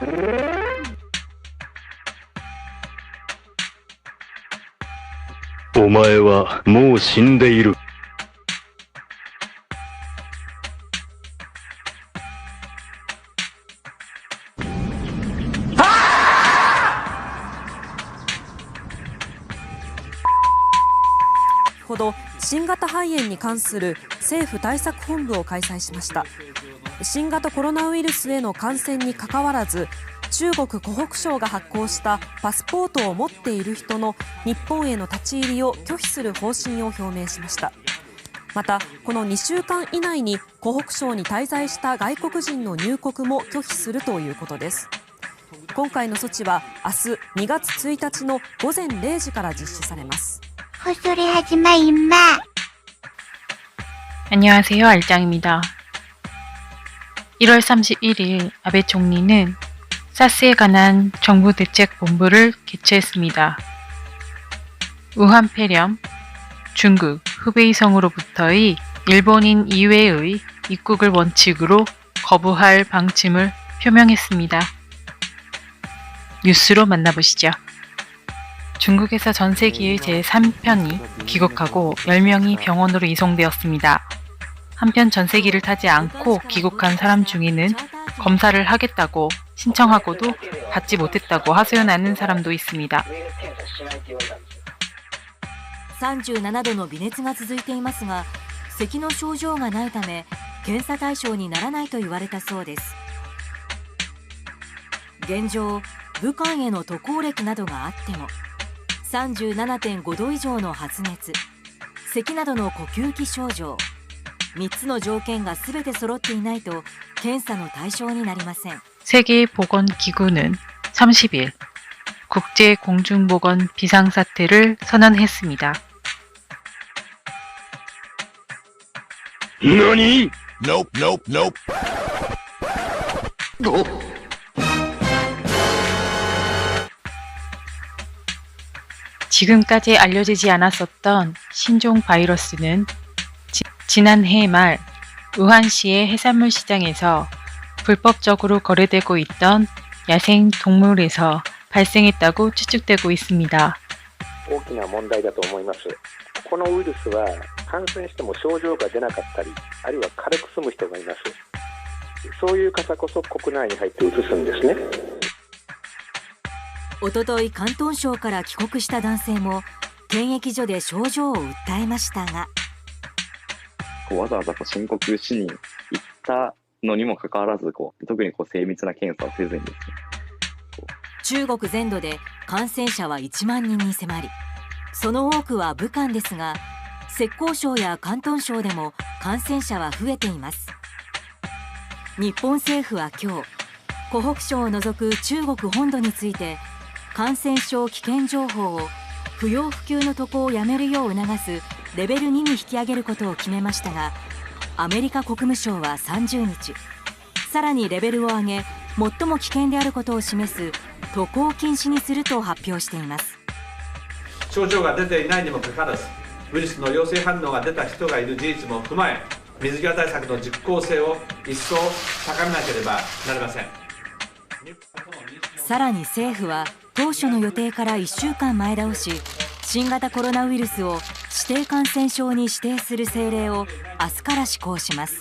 お前はもう死んでいる。ほど新型肺炎に関する政府対策本部を開催しました。新型コロナウイルスへの感染にかかわらず、中国湖北省が発行したパスポートを持っている人の日本への立ち入りを拒否する方針を表明しました。また、この2週間以内に湖北省に滞在した外国人の入国も拒否するということです。今回の措置は明日2月1日の午前0時から実施されます。헛소리하지마 임마. 안녕하세요, 알짱입니다. 1월 31일 아베 총리는 사스에 관한 정부 대책본부를 개최했습니다. 우한 폐렴, 중국 후베이성으로부터의 일본인 이외의 입국을 원칙으로 거부할 방침을 표명했습니다. 뉴스로 만나보시죠. 중국에서 전세기의 제3편이 귀국하고 10명이 병원으로 이송되었습니다. 한편 전세기를 타지 않고 귀국한 사람 중에는 검사를 하겠다고 신청하고도 받지 못했다고 하소연하는 사람도 있습니다. 37度の微熱が続いていますが、咳の症状がないため検査対象にならないと言われたそうです。現状、武漢への渡航歴などがあっても37.5 度以上の発熱、咳などの呼吸器症状、3つの条件が全て揃っていないと検査の対象になりません。 세계보건기구는 30일 국제공중보건 비상사태를 선언했습니다.何? Nope, nope, nope. 지금까지 알려지지 않았었던 신종 바이러스는 지난해 말 우한시의 해산물 시장에서 불법적으로 거래되고 있던 야생 동물에서 발생했다고 추측되고 있습니다. 大きな問題だと思います。このウイルスは感染しても症状が出なかったり、あるいは軽く済む人がいます。そういう方こそ国内に入って移すんですね。おととい広東省から帰国した男性も検疫所で症状を訴えましたが、わざわざ申告しに行ったのにもかかわらず特に精密な検査をせずにですね、中国全土で感染者は1万人に迫り、その多くは武漢ですが、浙江省や広東省でも感染者は増えています。日本政府は今日、湖北省を除く中国本土について感染症危険情報を不要不急の渡航をやめるよう促すレベル2に引き上げることを決めましたが、アメリカ国務省は30日、さらにレベルを上げ、最も危険であることを示す渡航禁止にすると発表しています。症状が出ていないにもかかわらず、ウイルスの陽性反応が出た人がいる事実も踏まえ、水際対策の実効性を一層高めなければなりません。さらに政府は当初の予定から1週間前倒し、新型コロナウイルスを指定感染症に指定する政令を明日から施行します。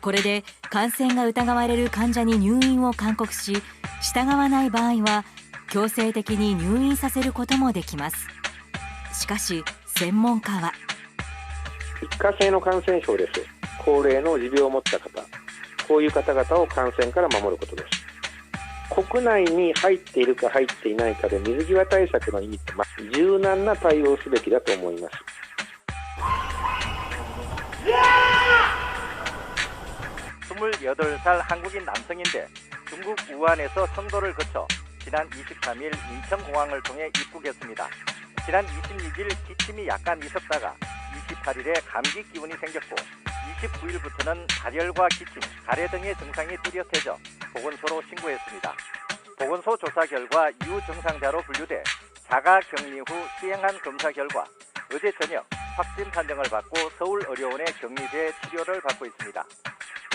これで感染が疑われる患者に入院を勧告し、従わない場合は強制的に入院させることもできます。しかし専門家は、一過性の感染症です。高齢の持病を持った方、こういう方々を感染から守ることです。国内に入っているか入っていないかで水際対策の意味って柔軟な対応をすべきだと思います。 28살 한국인 남성인데 중국 우한에서 청도를 거쳐 지난 23일 인천공항을 통해 입국했습니다. 지난 26일 기침이 약간 있었다가 28일에 감기 기운이 생겼고 29일부터는 발열과 기침, 가래 등의 증상이 뚜렷해져 보건소로 신고했습니다. 보건소 조사 결과 유증상자로 분류돼 자가격리 후 시행한 검사 결과 어제 저녁 확진 판정을 받고 서울의료원에 격리돼 치료를 받고 있습니다.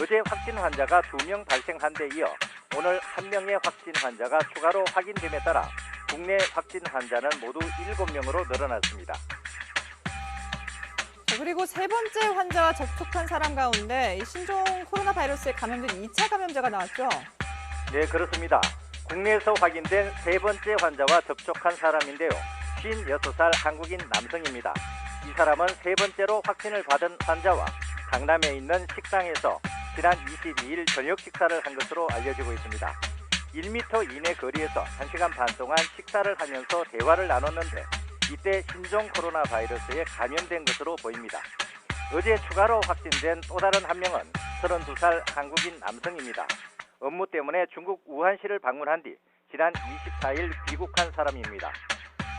어제 확진 환자가 2명 발생한 데 이어 오늘 한 명의 확진 환자가 추가로 확인됨에 따라 국내 확진 환자는 모두 7명으로 늘어났습니다. 그리고 세 번째 환자와 접촉한 사람 가운데 이 신종 코로나 바이러스에 감염된 2차 감염자가 나왔죠? 네, 그렇습니다. 국내에서 확인된 세 번째 환자와 접촉한 사람인데요. 56살 한국인 남성입니다. 이 사람은 세 번째로 확진을 받은 환자와 강남에 있는 식당에서 지난 22일 저녁 식사를 한 것으로 알려지고 있습니다. 1m 이내 거리에서 1시간 반 동안 식사를 하면서 대화를 나눴는데 이때 신종 코로나 바이러스에 감염된 것으로 보입니다. 어제 추가로 확진된 또 다른 한 명은 32살 한국인 남성입니다. 업무 때문에 중국 우한시를 방문한 뒤 지난 24일 귀국한 사람입니다.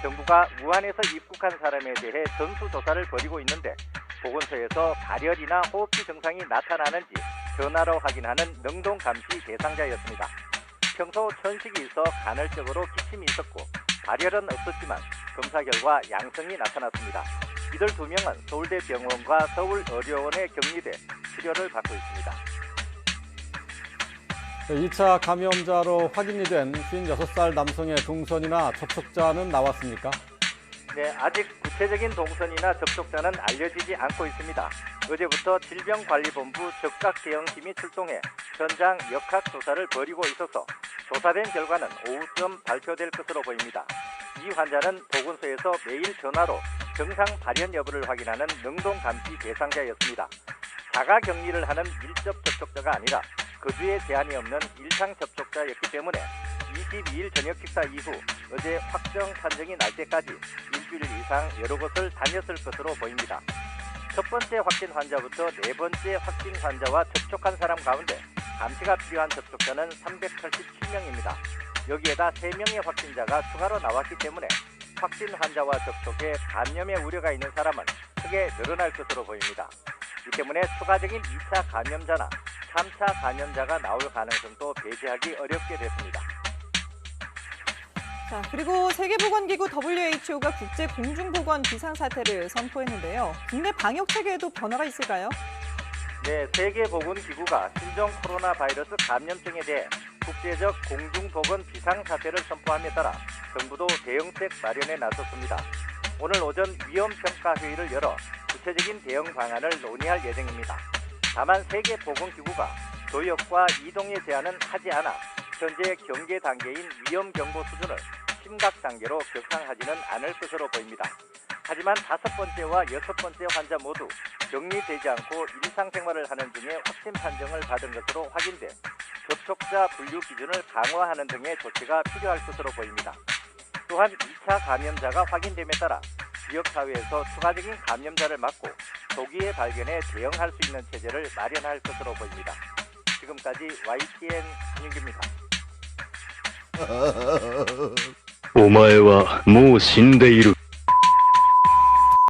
정부가 우한에서 입국한 사람에 대해 전수조사를 벌이고 있는데 보건소에서 발열이나 호흡기 증상이 나타나는지 전화로 확인하는 능동 감시 대상자였습니다. 평소 천식이 있어 간헐적으로 기침이 있었고 발열은 없었지만 검사 결과 양성이 나타났습니다. 이들 2명은 서울대병원과 서울의료원에 격리돼 치료를 받고 있습니다. 2차 감염자로 확인이 된 56살 남성의 동선이나 접촉자는 나왔습니까? 네, 아직 구체적인 동선이나 접촉자는 알려지지 않고 있습니다. 어제부터 질병관리본부 적각대응팀이 출동해 현장 역학조사를 벌이고 있어서 조사된 결과는 오후쯤 발표될 것으로 보입니다. 이 환자는 보건소에서 매일 전화로 증상 발현 여부를 확인하는 능동감시 대상자였습니다. 자가 격리를 하는 밀접 접촉자가 아니라 거주에 제한이 없는 일상 접촉자였기 때문에 22일 저녁 식사 이후 어제 확정 판정이 날 때까지 일주일 이상 여러 곳을 다녔을 것으로 보입니다. 첫 번째 확진 환자부터 네 번째 확진 환자와 접촉한 사람 가운데 감시가 필요한 접촉자는 387명입니다. 여기에다 3명의 확진자가 추가로 나왔기 때문에 확진 환자와 접촉에 감염의 우려가 있는 사람은 크게 늘어날 것으로 보입니다. 이 때문에 추가적인 2차 감염자나 3차 감염자가 나올 가능성도 배제하기 어렵게 됐습니다. 자, 그리고 세계보건기구 WHO가 국제 공중보건 비상사태를 선포했는데요. 국내 방역 체계에도 변화가 있을까요? 네, 세계보건기구가 신종 코로나 바이러스 감염증에 대해 국제적 공중보건 비상사태를 선포함에 따라 정부도 대응책 마련에 나섰습니다. 오늘 오전 위험평가회의를 열어 구체적인 대응 방안을 논의할 예정입니다. 다만 세계보건기구가 조역과 이동의 제한은 하지 않아 현재 경계 단계인 위험경보 수준을 심각 단계로 격상하지는 않을 것으로 보입니다. 하지만 5번째와 6번째 환자 모두 격리되지 않고 일상생활을 하는 중에 확진 판정을 받은 것으로 확인돼 접촉자 분류 기준을 강화하는 등의 조치가 필요할 것으로 보입니다. 또한 2차 감염자가 확인됨에 따라 지역사회에서 추가적인 감염자를 막고 조기에 발견해 대응할 수 있는 체제를 마련할 것으로 보입니다. 지금까지 YTN 한윤기입니다. お前はもう死んでいる。